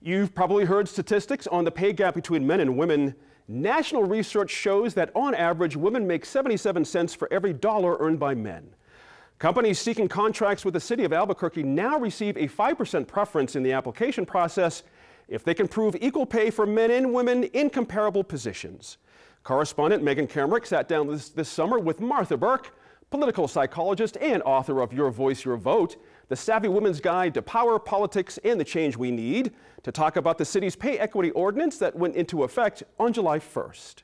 You've probably heard statistics on the pay gap between men and women. National research shows that on average, women make 77 cents for every dollar earned by men. Companies seeking contracts with the city of Albuquerque now receive a 5% preference in the application process if they can prove equal pay for men and women in comparable positions. Correspondent Megan Kamerick sat down this summer with Martha Burke, political psychologist and author of Your Voice, Your Vote, The Savvy Woman's Guide to Power, Politics, and the Change We Need, to talk about the city's pay equity ordinance that went into effect on July 1st.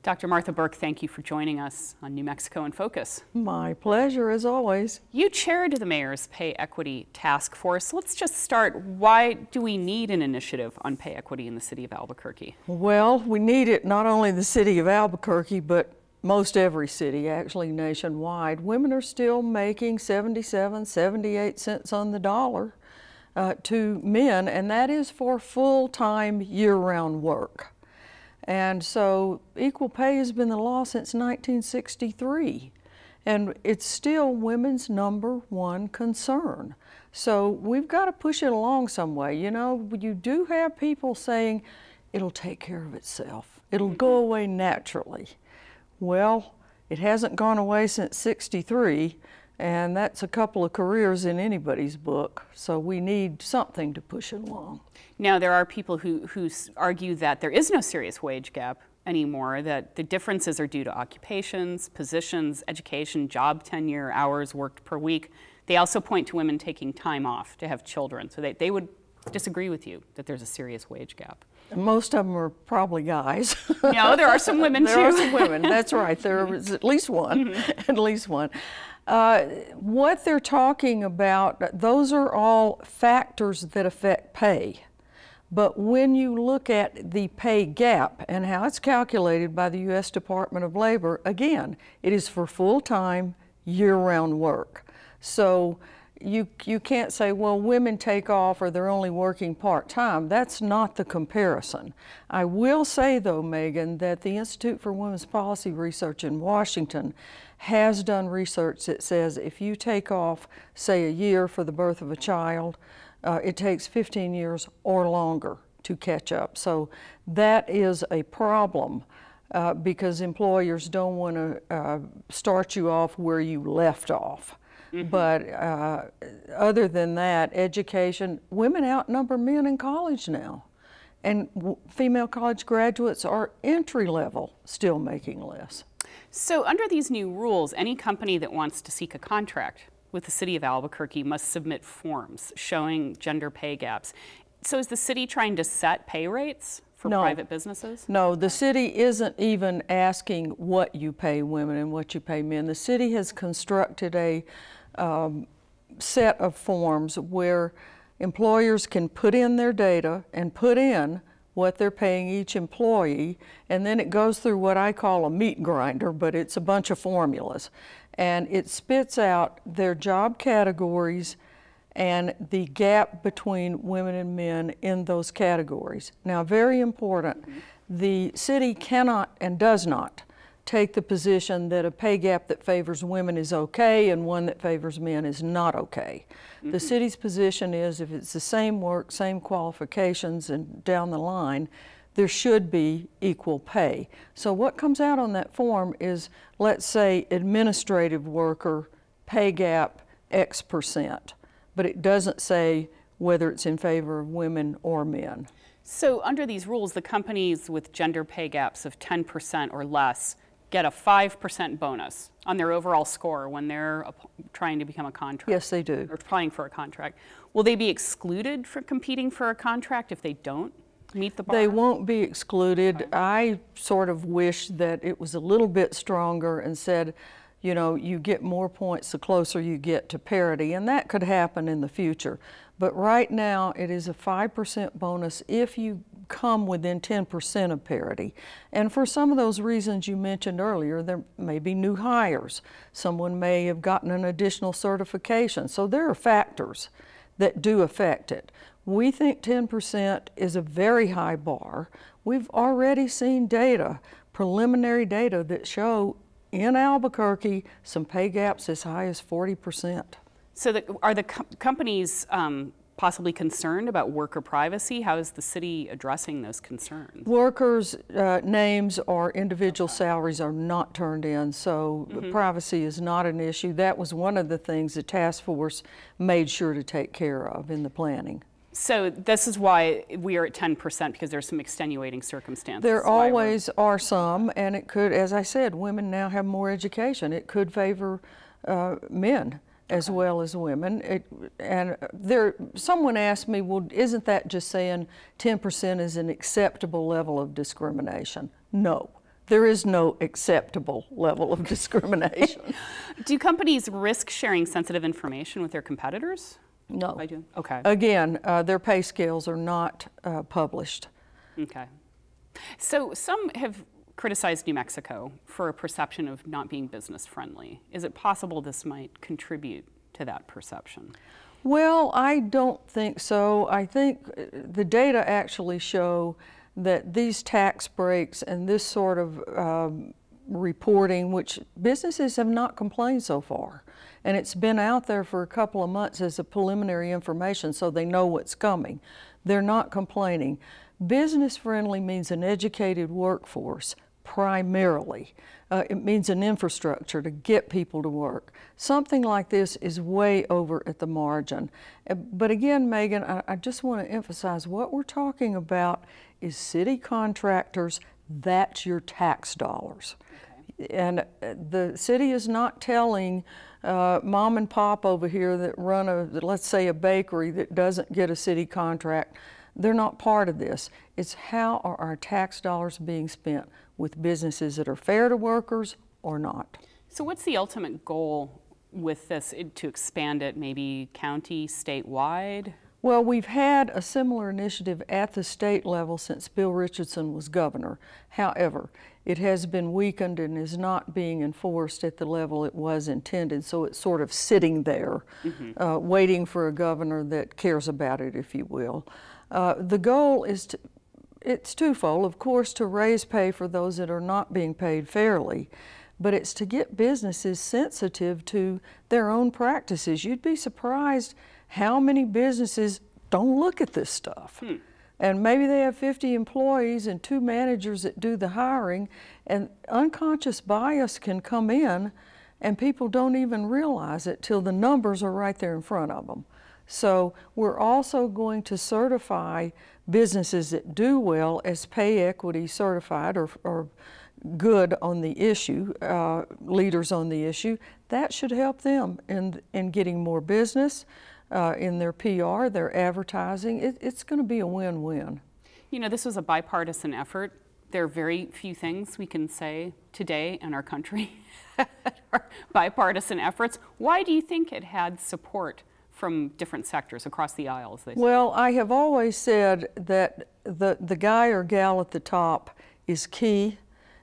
Dr. Martha Burke, thank you for joining us on New Mexico in Focus. My pleasure, as always. You chaired the Mayor's Pay Equity Task Force. Let's just start. Why do we need an initiative on pay equity in the city of Albuquerque? Well, we need it not only the city of Albuquerque, but most every city, actually nationwide. Women are still making 77, 78 cents on the dollar to men, and that is for full-time, year-round work. And so equal pay has been the law since 1963, and it's still women's #1 concern. So we've got to push it along some way. You know, you do have people saying it'll take care of itself. It'll go away naturally. Well, it hasn't gone away since '63, and that's a couple of careers in anybody's book, so we need something to push it along. Now, there are people who argue that there is no serious wage gap anymore, that the differences are due to occupations, positions, education, job tenure, hours worked per week. They also point to women taking time off to have children, so they would disagree with you that there's a serious wage gap. Most of them are probably guys. No, there are some women too. There are some women, that's right. There is at least one, at least one. What they're talking about, those are all factors that affect pay. But when you look at the pay gap and how it's calculated by the U.S. Department of Labor, again, it is for full-time, year-round work. So you can't say, well, women take off or they're only working part-time. That's not the comparison. I will say, though, Megan, that the Institute for Women's Policy Research in Washington has done research that says if you take off, say, a year for the birth of a child, it takes 15 years or longer to catch up. So that is a problem because employers don't want to start you off where you left off. But other than that, education, women outnumber men in college now. And female college graduates are entry level, still making less. So under these new rules, any company that wants to seek a contract with the city of Albuquerque must submit forms showing gender pay gaps. So is the city trying to set pay rates for private businesses? No, the city isn't even asking what you pay women and what you pay men. The city has constructed a set of forms where employers can put in their data and put in what they're paying each employee, and then it goes through what I call a meat grinder, but it's a bunch of formulas. And it spits out their job categories and the gap between women and men in those categories. Now, very important, the city cannot and does not take the position that a pay gap that favors women is okay and one that favors men is not okay. The city's position is if it's the same work, same qualifications, and down the line, there should be equal pay. So what comes out on that form is, let's say, administrative worker, pay gap X%, but it doesn't say whether it's in favor of women or men. So under these rules, the companies with gender pay gaps of 10% or less get a 5% bonus on their overall score when they're trying to become a contract. Yes, they do. Or applying for a contract. Will they be excluded from competing for a contract if they don't meet the bar? They won't be excluded. Okay. I sort of wish that it was a little bit stronger and said, you know, you get more points the closer you get to parity, and that could happen in the future. But right now, it is a 5% bonus if you come within 10% of parity. And for some of those reasons you mentioned earlier, there may be new hires. Someone may have gotten an additional certification. So there are factors that do affect it. We think 10% is a very high bar. We've already seen data, preliminary data, that show in Albuquerque some pay gaps as high as 40%. So are the companies possibly concerned about worker privacy. How is the city addressing those concerns? Workers' names or individual salaries are not turned in, so privacy is not an issue. That was one of the things the task force made sure to take care of in the planning. So this is why we are at 10%, because there's some extenuating circumstances. There always are some, and it could, as I said, women now have more education. It could favor men as well as women. Someone asked me, well, isn't that just saying 10% is an acceptable level of discrimination? No. There is no acceptable level of discrimination. Do companies risk sharing sensitive information with their competitors? No. I do. Okay. Again, their pay scales are not published. Okay. So some have criticized New Mexico for a perception of not being business friendly. Is it possible this might contribute to that perception? Well, I don't think so. I think the data actually show that these tax breaks and this sort of reporting, which businesses have not complained so far, and it's been out there for a couple of months as a preliminary information so they know what's coming. They're not complaining. Business friendly means an educated workforce primarily. It means an infrastructure to get people to work. Something like this is way over at the margin. But again, Megan, I just want to emphasize what we're talking about is city contractors. That's your tax dollars. Okay. And the city is not telling mom and pop over here that run let's say a bakery that doesn't get a city contract, they're not part of this. It's how are our tax dollars being spent with businesses that are fair to workers or not. So what's the ultimate goal with this, to expand it maybe county, statewide? Well, we've had a similar initiative at the state level since Bill Richardson was governor. However, it has been weakened and is not being enforced at the level it was intended, so it's sort of sitting there, waiting for a governor that cares about it, if you will. The goal is it's twofold, of course, to raise pay for those that are not being paid fairly, but it's to get businesses sensitive to their own practices. You'd be surprised how many businesses don't look at this stuff. And maybe they have 50 employees and 2 managers that do the hiring, and unconscious bias can come in and people don't even realize it till the numbers are right there in front of them. So we're also going to certify businesses that do well as pay equity certified or good on the issue, leaders on the issue. That should help them in getting more business, in their PR, their advertising. It's going to be a win-win. You know, this was a bipartisan effort. There are very few things we can say today in our country that are bipartisan efforts. Why do you think it had support from different sectors across the aisle, as they say? Well, I have always said that the guy or gal at the top is key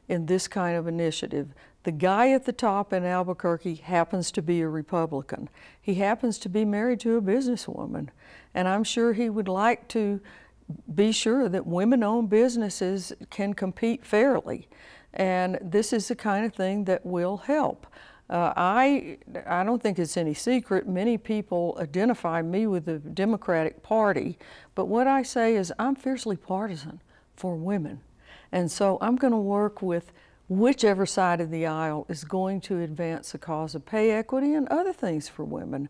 in this kind of initiative. The guy at the top in Albuquerque happens to be a Republican. He happens to be married to a businesswoman, and I'm sure he would like to be sure that women-owned businesses can compete fairly, and this is the kind of thing that will help. I don't think it's any secret. Many people identify me with the Democratic Party, but what I say is I'm fiercely partisan for women. And so I'm going to work with whichever side of the aisle is going to advance the cause of pay equity and other things for women.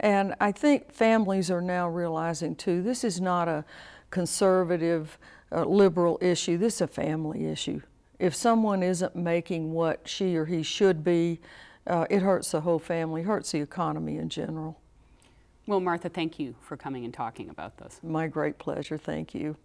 And I think families are now realizing too, this is not a conservative, liberal issue. This is a family issue. If someone isn't making what she or he should be, it hurts the whole family, hurts the economy in general. Well, Martha, thank you for coming and talking about this. My great pleasure. Thank you.